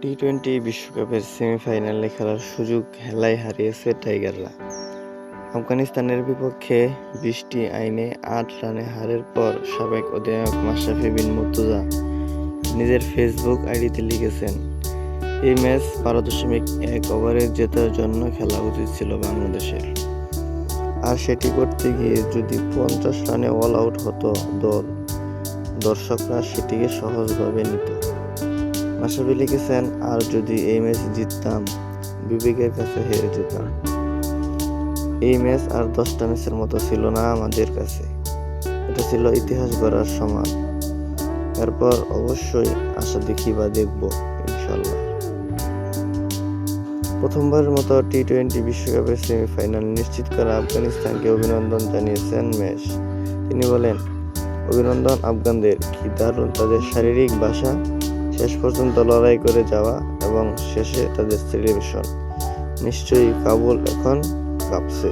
টি-20 বিশ্বকাপের সেমিফাইনালে খেলার সুযোগ হেলায় হারিয়েছে টাইগাররা। আফগানিস্তানের বিপক্ষে ২০টি আইনে ৮ রানে হারের পর সাবেক অধিনায়ক মাশরাফি বিন মুর্তজা নিজের ফেসবুক আইডিতে লিখেছেন, এই ম্যাচ ১২.১ ওভারে জেতার জন্য খেলা উচিত ছিল বাংলাদেশের। আর সেটি করতে গিয়ে যদি ৫০ রানে অল আউট হতো দল, দর্শকরা সেটিকে সহজভাবে নিত। মাশরাফি লিখেছেন, আর যদি এই ম্যাচ জিততাম, বিবেকের কাছে হেরে যেতাম। এই ম্যাচ আর ১০টা ম্যাচের মতো ছিল না আমাদের কাছে, এটা ছিল ইতিহাস গড়ার সমান। এরপর অবশ্যই আশা দেখি বা দেখব ইনশাল্লাহ। প্রথমবারের মতো টি-20 বিশ্বকাপের সেমিফাইনাল নিশ্চিত করা আফগানিস্তানকে অভিনন্দন জানিয়েছেন মেশ। তিনি বলেন, অভিনন্দন আফগানদের, কি দারুণ তাদের শারীরিক ভাষা, শেষ পর্যন্ত লড়াই করে যাওয়া এবং শেষে তাদের সেলিব্রেশন। নিশ্চয়ই কাবুল এখন কাঁপছে।